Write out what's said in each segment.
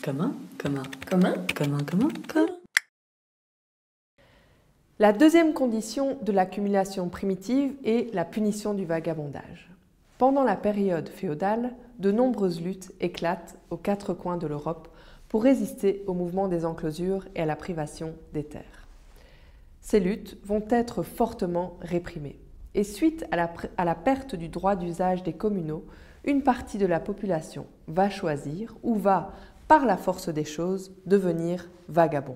Commun. La deuxième condition de l'accumulation primitive est la punition du vagabondage. Pendant la période féodale, de nombreuses luttes éclatent aux quatre coins de l'Europe pour résister au mouvement des enclosures et à la privation des terres. Ces luttes vont être fortement réprimées. Et suite à la perte du droit d'usage des communaux, une partie de la population va choisir ou va, par la force des choses, devenir vagabond.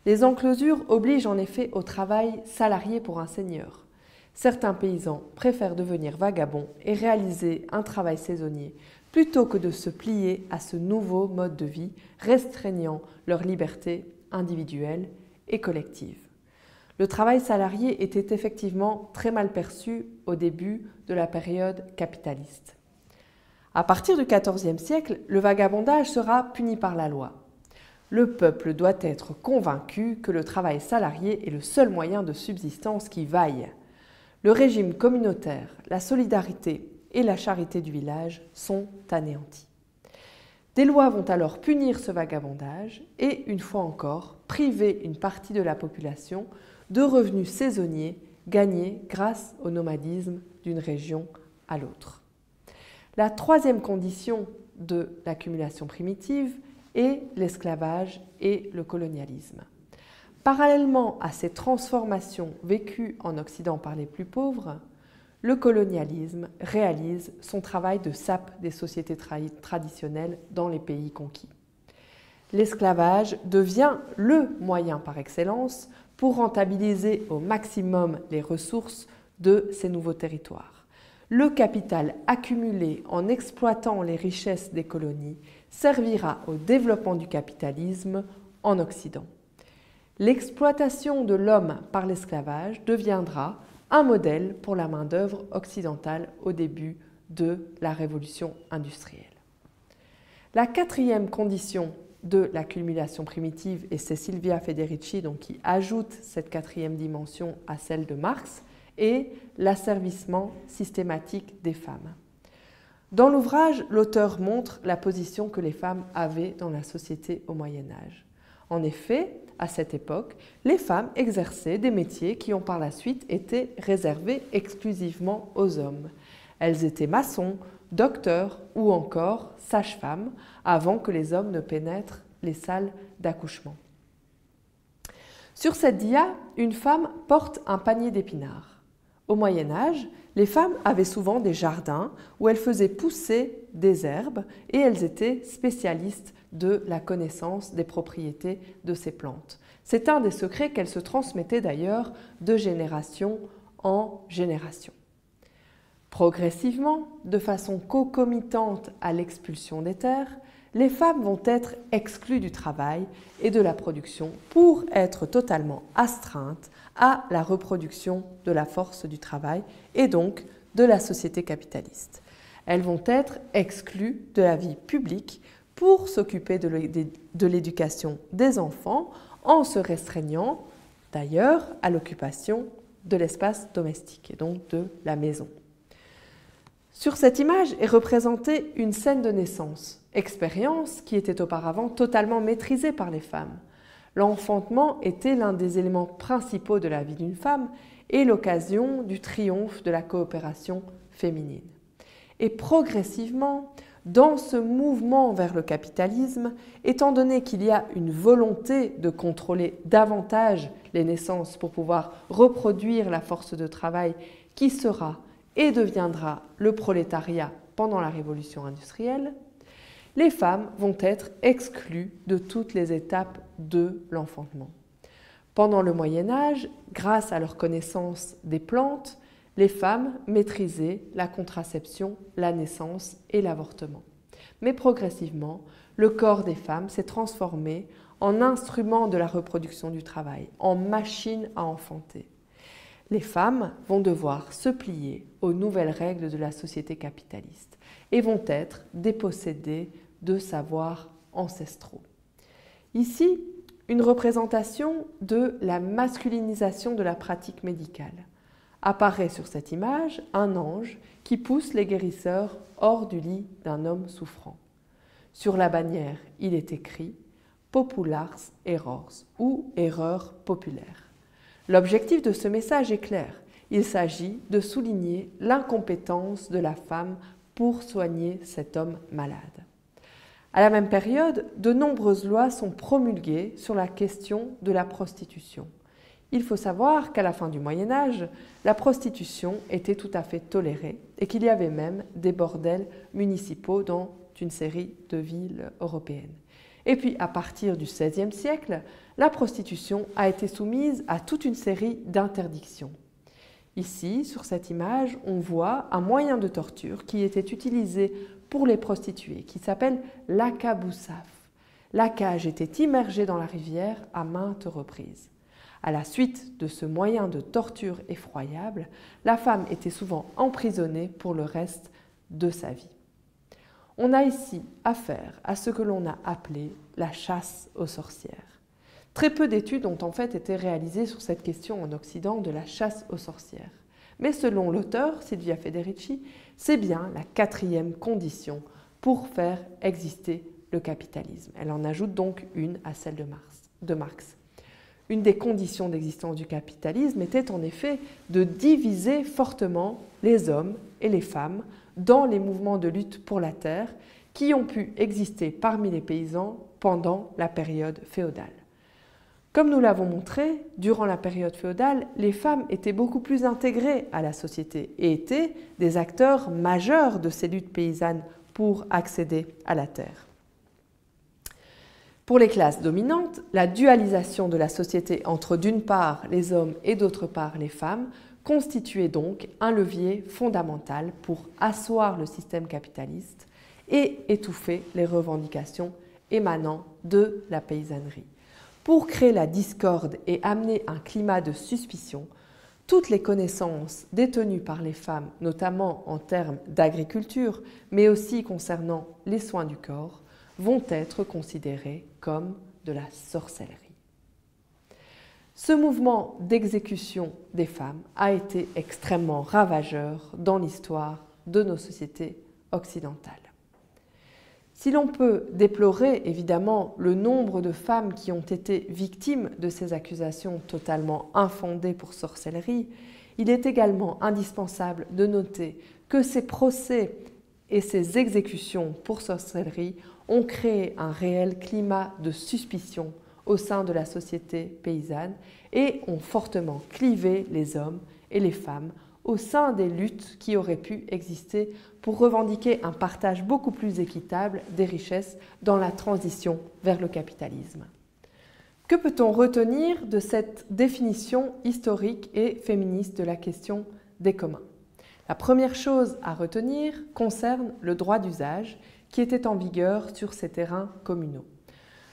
Les enclosures obligent en effet au travail salarié pour un seigneur. Certains paysans préfèrent devenir vagabonds et réaliser un travail saisonnier plutôt que de se plier à ce nouveau mode de vie restreignant leur liberté individuelle et collective. Le travail salarié était effectivement très mal perçu au début de la période capitaliste. À partir du XIVe siècle, le vagabondage sera puni par la loi. Le peuple doit être convaincu que le travail salarié est le seul moyen de subsistance qui vaille. Le régime communautaire, la solidarité et la charité du village sont anéantis. Des lois vont alors punir ce vagabondage et, une fois encore, priver une partie de la population de revenus saisonniers gagnés grâce au nomadisme d'une région à l'autre. La troisième condition de l'accumulation primitive est l'esclavage et le colonialisme. Parallèlement à ces transformations vécues en Occident par les plus pauvres, le colonialisme réalise son travail de sape des sociétés traditionnelles dans les pays conquis. L'esclavage devient le moyen par excellence pour rentabiliser au maximum les ressources de ces nouveaux territoires. Le capital accumulé en exploitant les richesses des colonies servira au développement du capitalisme en Occident. L'exploitation de l'homme par l'esclavage deviendra un modèle pour la main-d'œuvre occidentale au début de la révolution industrielle. La quatrième condition de l'accumulation primitive, et c'est Silvia Federici qui ajoute cette quatrième dimension à celle de Marx, est l'asservissement systématique des femmes. Dans l'ouvrage, l'auteur montre la position que les femmes avaient dans la société au Moyen-Âge. En effet, à cette époque, les femmes exerçaient des métiers qui ont par la suite été réservés exclusivement aux hommes. Elles étaient maçons, docteurs ou encore sages-femmes avant que les hommes ne pénètrent les salles d'accouchement. Sur cette dia, une femme porte un panier d'épinards. Au Moyen-Âge, les femmes avaient souvent des jardins où elles faisaient pousser des herbes et elles étaient spécialistes de la connaissance des propriétés de ces plantes. C'est un des secrets qu'elles se transmettaient d'ailleurs de génération en génération. Progressivement, de façon concomitante à l'expulsion des terres, les femmes vont être exclues du travail et de la production pour être totalement astreintes à la reproduction de la force du travail et donc de la société capitaliste. Elles vont être exclues de la vie publique pour s'occuper de l'éducation des enfants en se restreignant d'ailleurs à l'occupation de l'espace domestique et donc de la maison. Sur cette image est représentée une scène de naissance, expérience qui était auparavant totalement maîtrisée par les femmes. L'enfantement était l'un des éléments principaux de la vie d'une femme et l'occasion du triomphe de la coopération féminine. Et progressivement, dans ce mouvement vers le capitalisme, étant donné qu'il y a une volonté de contrôler davantage les naissances pour pouvoir reproduire la force de travail qui sera et deviendra le prolétariat pendant la révolution industrielle, les femmes vont être exclues de toutes les étapes de l'enfantement. Pendant le Moyen-Âge, grâce à leur connaissance des plantes, les femmes maîtrisaient la contraception, la naissance et l'avortement. Mais progressivement, le corps des femmes s'est transformé en instrument de la reproduction du travail, en machine à enfanter. Les femmes vont devoir se plier aux nouvelles règles de la société capitaliste et vont être dépossédées de savoirs ancestraux. Ici, une représentation de la masculinisation de la pratique médicale. Apparaît sur cette image un ange qui pousse les guérisseurs hors du lit d'un homme souffrant. Sur la bannière, il est écrit « Populars errors » ou « Erreur populaire ». L'objectif de ce message est clair. Il s'agit de souligner l'incompétence de la femme pour soigner cet homme malade. À la même période, de nombreuses lois sont promulguées sur la question de la prostitution. Il faut savoir qu'à la fin du Moyen Âge, la prostitution était tout à fait tolérée et qu'il y avait même des bordels municipaux dans une série de villes européennes. Et puis, à partir du XVIe siècle, la prostitution a été soumise à toute une série d'interdictions. Ici, sur cette image, on voit un moyen de torture qui était utilisé pour les prostituées, qui s'appelle l'akaboussaf. La cage était immergée dans la rivière à maintes reprises. À la suite de ce moyen de torture effroyable, la femme était souvent emprisonnée pour le reste de sa vie. On a ici affaire à ce que l'on a appelé la chasse aux sorcières. Très peu d'études ont en fait été réalisées sur cette question en Occident de la chasse aux sorcières. Mais selon l'auteur, Silvia Federici, c'est bien la quatrième condition pour faire exister le capitalisme. Elle en ajoute donc une à celle de Marx. Une des conditions d'existence du capitalisme était en effet de diviser fortement les hommes et les femmes dans les mouvements de lutte pour la terre qui ont pu exister parmi les paysans pendant la période féodale. Comme nous l'avons montré, durant la période féodale, les femmes étaient beaucoup plus intégrées à la société et étaient des acteurs majeurs de ces luttes paysannes pour accéder à la terre. Pour les classes dominantes, la dualisation de la société entre d'une part les hommes et d'autre part les femmes constituait donc un levier fondamental pour asseoir le système capitaliste et étouffer les revendications émanant de la paysannerie. Pour créer la discorde et amener un climat de suspicion, toutes les connaissances détenues par les femmes, notamment en termes d'agriculture, mais aussi concernant les soins du corps, vont être considérées comme de la sorcellerie. Ce mouvement d'exécution des femmes a été extrêmement ravageur dans l'histoire de nos sociétés occidentales. Si l'on peut déplorer évidemment le nombre de femmes qui ont été victimes de ces accusations totalement infondées pour sorcellerie, il est également indispensable de noter que ces procès et ces exécutions pour sorcellerie ont créé un réel climat de suspicion au sein de la société paysanne et ont fortement clivé les hommes et les femmes au sein des luttes qui auraient pu exister pour revendiquer un partage beaucoup plus équitable des richesses dans la transition vers le capitalisme. Que peut-on retenir de cette définition historique et féministe de la question des communs? La première chose à retenir concerne le droit d'usage qui était en vigueur sur ces terrains communaux.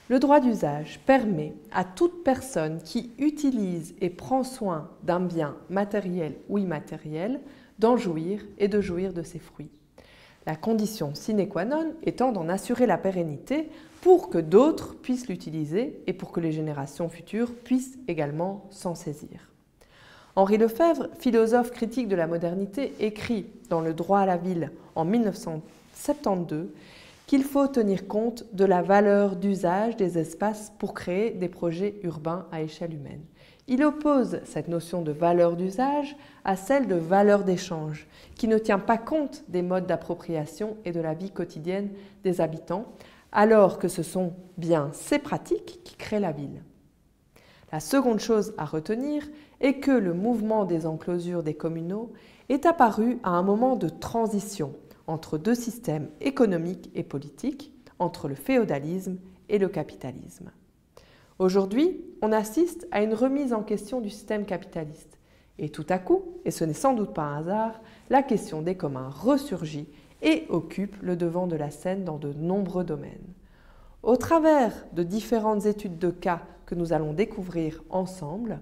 Le droit d'usage permet à toute personne qui utilise et prend soin d'un bien matériel ou immatériel d'en jouir et de jouir de ses fruits. La condition sine qua non étant d'en assurer la pérennité pour que d'autres puissent l'utiliser et pour que les générations futures puissent également s'en saisir. Henri Lefebvre, philosophe critique de la modernité, écrit dans Le droit à la ville en 1972 qu'il faut tenir compte de la valeur d'usage des espaces pour créer des projets urbains à échelle humaine. Il oppose cette notion de valeur d'usage à celle de valeur d'échange, qui ne tient pas compte des modes d'appropriation et de la vie quotidienne des habitants, alors que ce sont bien ces pratiques qui créent la ville. La seconde chose à retenir est que le mouvement des enclosures des communaux est apparu à un moment de transition entre deux systèmes économiques et politiques, entre le féodalisme et le capitalisme. Aujourd'hui, on assiste à une remise en question du système capitaliste. Et tout à coup, et ce n'est sans doute pas un hasard, la question des communs ressurgit et occupe le devant de la scène dans de nombreux domaines. Au travers de différentes études de cas que nous allons découvrir ensemble,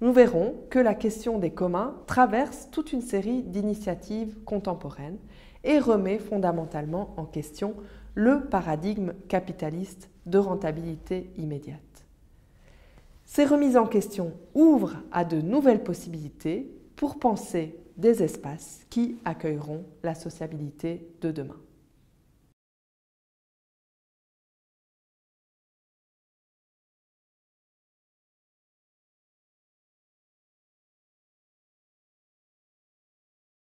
nous verrons que la question des communs traverse toute une série d'initiatives contemporaines et remet fondamentalement en question le paradigme capitaliste de rentabilité immédiate. Ces remises en question ouvrent à de nouvelles possibilités pour penser des espaces qui accueilleront la sociabilité de demain.